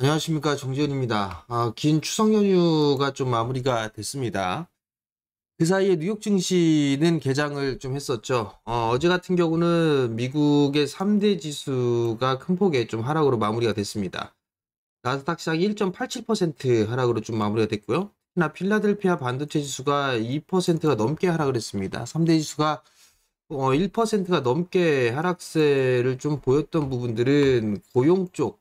안녕하십니까, 정지현입니다. 긴 추석 연휴가 좀 마무리가 됐습니다. 그 사이에 뉴욕 증시는 개장을 좀 했었죠. 어제 같은 경우는 미국의 3대 지수가 큰 폭의 좀 하락으로 마무리가 됐습니다. 나스닥 시장이 1.87% 하락으로 좀 마무리가 됐고요. 나 필라델피아 반도체 지수가 2%가 넘게 하락을 했습니다. 3대 지수가 1%가 넘게 하락세를 좀 보였던 부분들은 고용 쪽,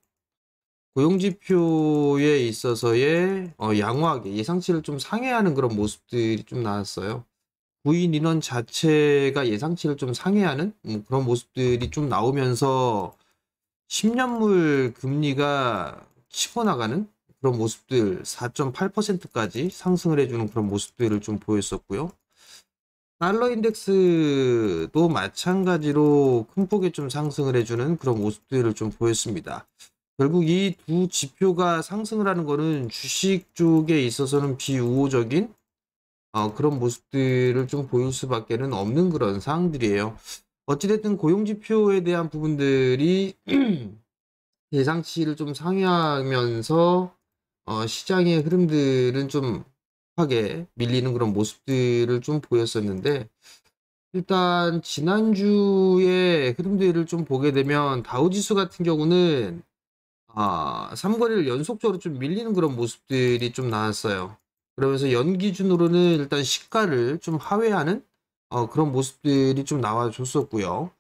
고용지표에 있어서의 양호하게 예상치를 좀 상회하는 그런 모습들이 좀 나왔어요. 구인 인원 자체가 예상치를 좀 상회하는 그런 모습들이 좀 나오면서 10년물 금리가 치고 나가는 그런 모습들 4.8%까지 상승을 해주는 그런 모습들을 좀 보였었고요. 달러 인덱스도 마찬가지로 큰 폭의 좀 상승을 해주는 그런 모습들을 좀 보였습니다. 결국 이 두 지표가 상승을 하는 거는 주식 쪽에 있어서는 비우호적인 그런 모습들을 좀 보일 수밖에는 없는 그런 상황들이에요. 어찌됐든 고용지표에 대한 부분들이 예상치를 좀 상회하면서 시장의 흐름들은 좀 하게 밀리는 그런 모습들을 좀 보였었는데, 일단 지난주의 흐름들을 좀 보게 되면 다우지수 같은 경우는 3거래를 연속적으로 좀 밀리는 그런 모습들이 좀 나왔어요. 그러면서 연 기준으로는 일단 시가를 좀 하회하는 그런 모습들이 좀 나와줬었고요.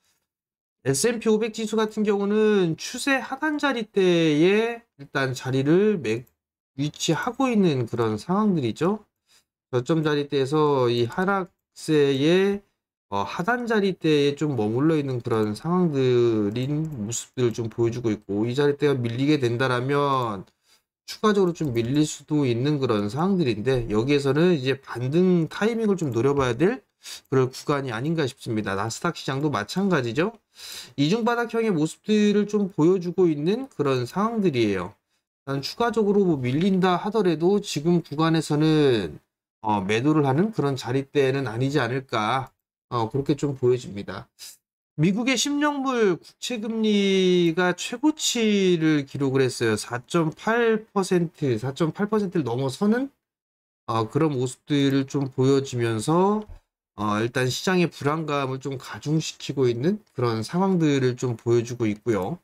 S&P 500 지수 같은 경우는 추세 하단 자리대에 일단 자리를 위치하고 있는 그런 상황들이죠. 저점 자리대에서 이 하락세의 하단 자리대에 좀 머물러 있는 그런 상황들인 모습들을 좀 보여주고 있고, 이 자리대가 밀리게 된다라면 추가적으로 좀 밀릴 수도 있는 그런 상황들인데, 여기에서는 이제 반등 타이밍을 좀 노려봐야 될 그런 구간이 아닌가 싶습니다. 나스닥 시장도 마찬가지죠. 이중바닥형의 모습들을 좀 보여주고 있는 그런 상황들이에요. 추가적으로 뭐 밀린다 하더라도 지금 구간에서는 매도를 하는 그런 자리대는 아니지 않을까, 그렇게 좀 보여집니다. 미국의 10년물 국채금리가 최고치를 기록을 했어요. 4.8%를 넘어서는 그런 모습들을 좀 보여지면서 일단 시장의 불안감을 좀 가중시키고 있는 그런 상황들을 좀 보여주고 있고요.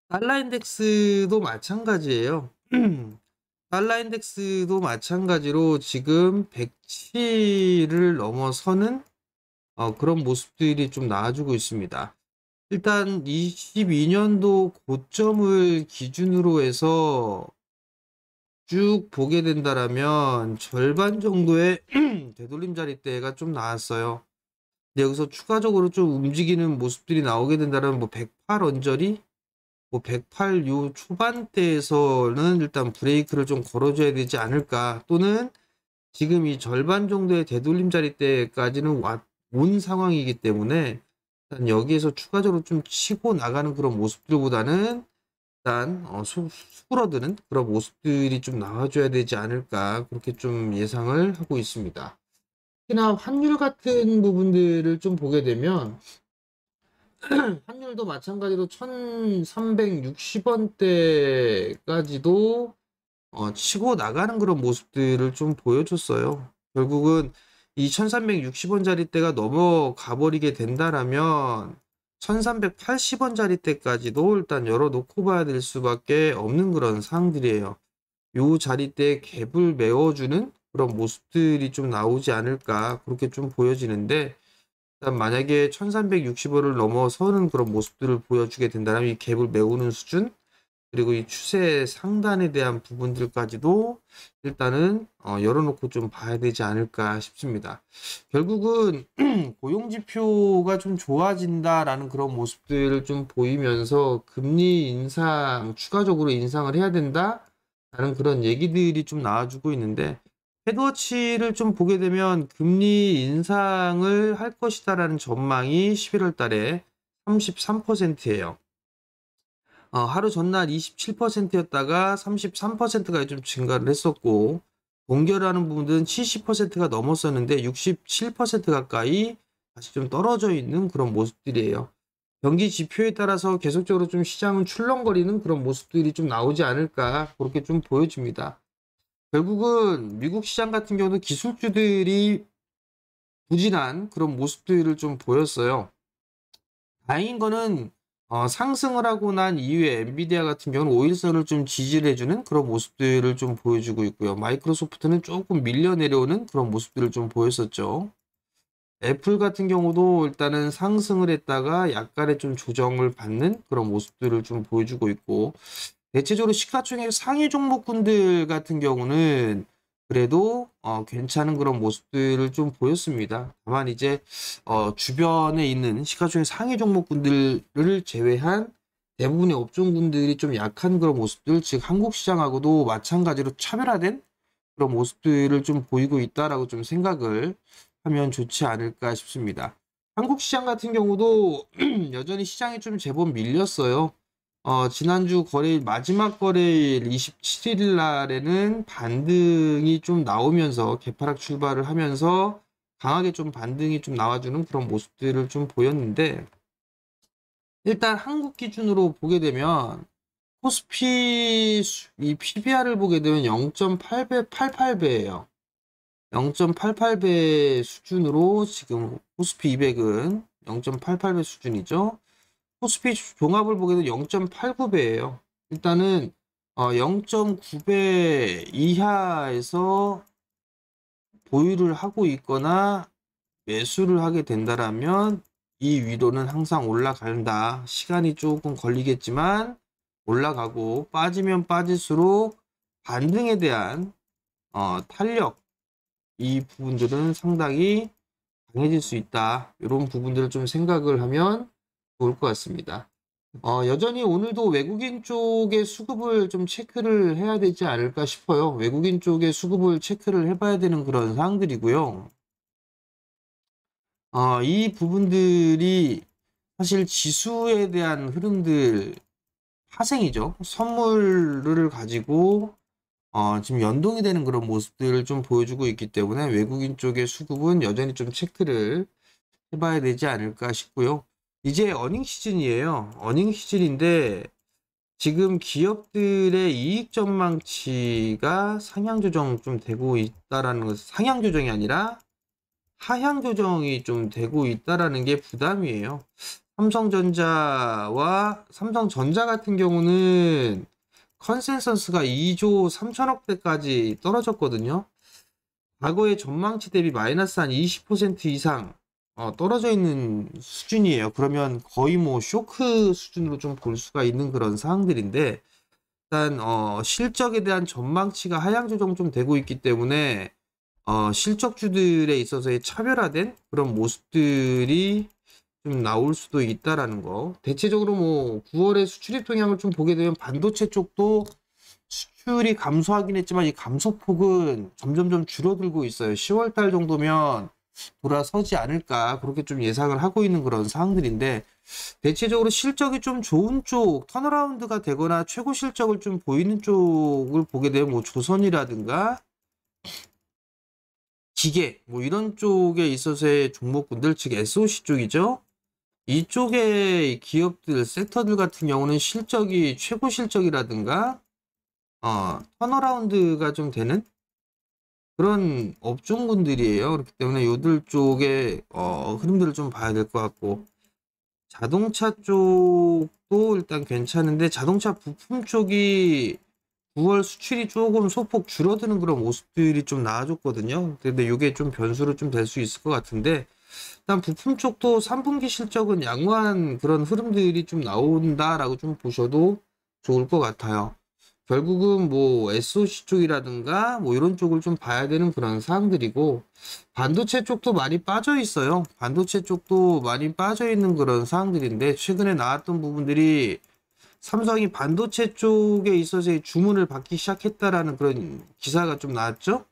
달러 인덱스도 마찬가지예요. 달러 인덱스도 마찬가지로 지금 107을 넘어서는 그런 모습들이 좀 나와주고 있습니다. 일단 22년도 고점을 기준으로 해서 쭉 보게 된다라면 절반 정도의 되돌림 자리대가 좀 나왔어요. 근데 여기서 추가적으로 좀 움직이는 모습들이 나오게 된다면 뭐 108 언저리, 뭐 108 요 초반대에서는 일단 브레이크를 좀 걸어줘야 되지 않을까, 또는 지금 이 절반 정도의 되돌림 자리대까지는 온 상황이기 때문에 일단 여기에서 추가적으로 좀 치고 나가는 그런 모습들보다는 일단 수그러드는 그런 모습들이 좀 나와줘야 되지 않을까, 그렇게 좀 예상을 하고 있습니다. 특히나 환율 같은 부분들을 좀 보게 되면 환율도 마찬가지로 1360원대까지도 치고 나가는 그런 모습들을 좀 보여줬어요. 결국은 이 1360원짜리대가 넘어가 버리게 된다라면 1380원짜리대까지도 일단 열어놓고 봐야 될 수밖에 없는 그런 상황들이에요. 요 자리대 갭을 메워주는 그런 모습들이 좀 나오지 않을까, 그렇게 좀 보여지는데, 일단 만약에 1360원을 넘어서는 그런 모습들을 보여주게 된다면 이 갭을 메우는 수준, 그리고 이 추세 상단에 대한 부분들까지도 일단은 열어놓고 좀 봐야 되지 않을까 싶습니다. 결국은 고용지표가 좀 좋아진다라는 그런 모습들을 좀 보이면서 금리 인상, 추가적으로 인상을 해야 된다라는 그런 얘기들이 좀 나와주고 있는데, 헤드워치를 좀 보게 되면 금리 인상을 할 것이다라는 전망이 11월 달에 33%예요. 하루 전날 27%였다가 33%까지 좀 증가를 했었고, 동결하는 부분들은 70%가 넘었었는데 67% 가까이 다시 좀 떨어져 있는 그런 모습들이에요. 경기 지표에 따라서 계속적으로 좀 시장은 출렁거리는 그런 모습들이 좀 나오지 않을까 그렇게 좀 보여집니다. 결국은 미국 시장 같은 경우도 기술주들이 부진한 그런 모습들을 좀 보였어요. 다행인 거는 상승을 하고 난 이후에 엔비디아 같은 경우는 5일선을 좀 지지를 해주는 그런 모습들을 좀 보여주고 있고요. 마이크로소프트는 조금 밀려 내려오는 그런 모습들을 좀 보였었죠. 애플 같은 경우도 일단은 상승을 했다가 약간의 좀 조정을 받는 그런 모습들을 좀 보여주고 있고, 대체적으로 시가총액 상위 종목군들 같은 경우는 그래도 괜찮은 그런 모습들을 좀 보였습니다. 다만 이제 주변에 있는 시가총액 상위 종목군들을 제외한 대부분의 업종군들이 좀 약한 그런 모습들, 즉 한국 시장하고도 마찬가지로 차별화된 그런 모습들을 좀 보이고 있다라고 좀 생각을 하면 좋지 않을까 싶습니다. 한국 시장 같은 경우도 여전히 시장이 좀 제법 밀렸어요. 지난주 거래일, 마지막 거래일 27일 날에는 반등이 좀 나오면서 개파락 출발을 하면서 강하게 좀 반등이 좀 나와주는 그런 모습들을 좀 보였는데, 일단 한국 기준으로 보게 되면 코스피 이 PBR을 보게 되면 0.88배예요. 0.88배 수준으로 지금 코스피 200은 0.88배 수준이죠. 코스피 종합을 보게 되면 0.89배예요. 일단은 0.9배 이하에서 보유를 하고 있거나 매수를 하게 된다라면 이 위로는 항상 올라간다. 시간이 조금 걸리겠지만 올라가고, 빠지면 빠질수록 반등에 대한 탄력, 이 부분들은 상당히 강해질 수 있다. 이런 부분들을 좀 생각을 하면 좋을 것 같습니다. 여전히 오늘도 외국인 쪽의 수급을 좀 체크를 해야 되지 않을까 싶어요. 외국인 쪽의 수급을 체크를 해봐야 되는 그런 사항들이고요. 이 부분들이 사실 지수에 대한 흐름들, 파생이죠. 선물을 가지고 지금 연동이 되는 그런 모습들을 좀 보여주고 있기 때문에 외국인 쪽의 수급은 여전히 좀 체크를 해봐야 되지 않을까 싶고요. 이제 어닝 시즌이에요. 어닝 시즌인데 지금 기업들의 이익 전망치가 상향 조정 좀 되고 있다라는 것, 상향 조정이 아니라 하향 조정이 좀 되고 있다라는 게 부담이에요. 삼성전자 같은 경우는 컨센서스가 2조 3천억 대까지 떨어졌거든요. 과거의 전망치 대비 마이너스 한 20% 이상 떨어져 있는 수준이에요. 그러면 거의 뭐 쇼크 수준으로 좀 볼 수가 있는 그런 사항들인데, 일단 실적에 대한 전망치가 하향 조정 좀 되고 있기 때문에 실적주들에 있어서의 차별화된 그런 모습들이 좀 나올 수도 있다라는 거. 대체적으로 뭐 9월의 수출입 동향을 좀 보게 되면 반도체 쪽도 수출이 감소하긴 했지만 이 감소폭은 점점점 줄어들고 있어요. 10월 달 정도면 돌아서지 않을까 그렇게 좀 예상을 하고 있는 그런 사항들인데, 대체적으로 실적이 좀 좋은 쪽, 턴어라운드가 되거나 최고 실적을 좀 보이는 쪽을 보게 되면 뭐 조선이라든가 기계 뭐 이런 쪽에 있어서의 종목군들, 즉 SOC 쪽이죠. 이쪽의 기업들, 섹터들 같은 경우는 실적이 최고 실적이라든가 턴어라운드가 좀 되는 그런 업종군들이에요. 그렇기 때문에 요들 쪽의 흐름들을 좀 봐야 될 것 같고, 자동차 쪽도 일단 괜찮은데 자동차 부품 쪽이 9월 수출이 조금 소폭 줄어드는 그런 모습들이 좀 나아졌거든요. 근데 이게 좀 변수로 좀 될 수 있을 것 같은데, 일단 부품 쪽도 3분기 실적은 양호한 그런 흐름들이 좀 나온다라고 좀 보셔도 좋을 것 같아요. 결국은 뭐 SOC 쪽이라든가 뭐 이런 쪽을 좀 봐야 되는 그런 사항들이고, 반도체 쪽도 많이 빠져 있어요. 반도체 쪽도 많이 빠져 있는 그런 사항들인데, 최근에 나왔던 부분들이 삼성이 반도체 쪽에 있어서의 주문을 받기 시작했다라는 그런 기사가 좀 나왔죠.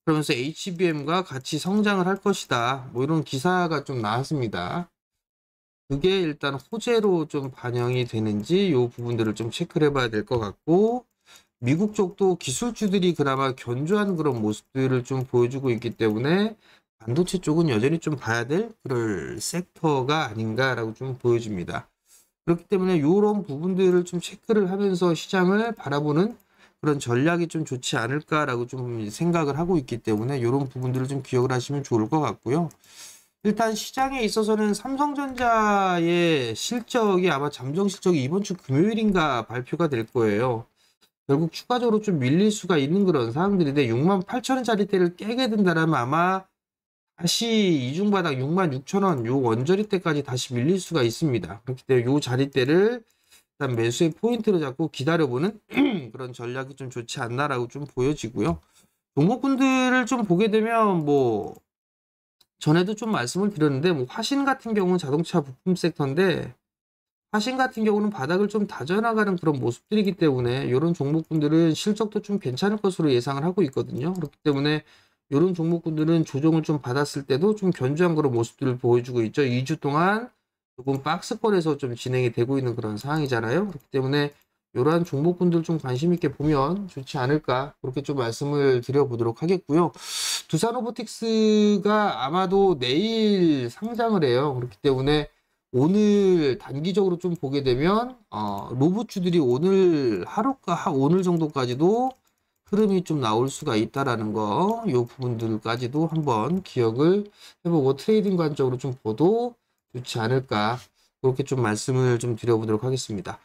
그러면서 HBM과 같이 성장을 할 것이다, 뭐 이런 기사가 좀 나왔습니다. 그게 일단 호재로 좀 반영이 되는지 요 부분들을 좀 체크를 해봐야 될 것 같고, 미국 쪽도 기술주들이 그나마 견조한 그런 모습들을 좀 보여주고 있기 때문에 반도체 쪽은 여전히 좀 봐야 될 그럴 섹터가 아닌가라고 좀 보여집니다. 그렇기 때문에 이런 부분들을 좀 체크를 하면서 시장을 바라보는 그런 전략이 좀 좋지 않을까라고 좀 생각을 하고 있기 때문에 이런 부분들을 좀 기억을 하시면 좋을 것 같고요. 일단 시장에 있어서는 삼성전자의 실적이 아마 잠정 실적이 이번 주 금요일인가 발표가 될 거예요. 결국 추가적으로 좀 밀릴 수가 있는 그런 상황들인데 68,000원짜리대를 깨게 된다면 아마 다시 이중바닥 66,000원 요 원저리대까지 다시 밀릴 수가 있습니다. 그렇기 때문에 요 자리대를 일단 매수의 포인트로 잡고 기다려보는 그런 전략이 좀 좋지 않나라고 좀 보여지고요. 종목군들을 좀 보게 되면 뭐 전에도 좀 말씀을 드렸는데 뭐 화신 같은 경우는 자동차 부품 섹터인데 화신 같은 경우는 바닥을 좀 다져나가는 그런 모습들이기 때문에 이런 종목군들은 실적도 좀 괜찮을 것으로 예상을 하고 있거든요. 그렇기 때문에 이런 종목군들은 조정을 좀 받았을 때도 좀 견조한 그런 모습들을 보여주고 있죠. 2주 동안 조금 박스권에서 좀 진행이 되고 있는 그런 상황이잖아요. 그렇기 때문에 이러한 종목군들 좀 관심 있게 보면 좋지 않을까 그렇게 좀 말씀을 드려보도록 하겠고요. 두산로보틱스가 아마도 내일 상장을 해요. 그렇기 때문에 오늘 단기적으로 좀 보게 되면 로봇주들이 오늘 하루가 오늘 정도까지도 흐름이 좀 나올 수가 있다라는 거, 이 부분들까지도 한번 기억을 해보고 트레이딩 관점으로 좀 봐도 좋지 않을까 그렇게 좀 말씀을 좀 드려보도록 하겠습니다.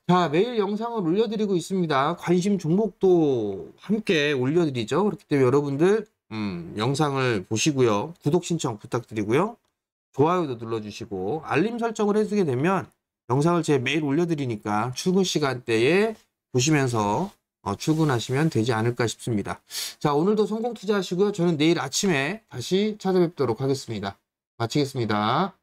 자, 매일 영상을 올려드리고 있습니다. 관심 종목도 함께 올려드리죠. 그렇기 때문에 여러분들 영상을 보시고요. 구독 신청 부탁드리고요. 좋아요도 눌러주시고 알림 설정을 해주게 되면 영상을 제가 매일 올려드리니까 출근 시간대에 보시면서 출근하시면 되지 않을까 싶습니다. 자, 오늘도 성공 투자하시고요. 저는 내일 아침에 다시 찾아뵙도록 하겠습니다. 마치겠습니다.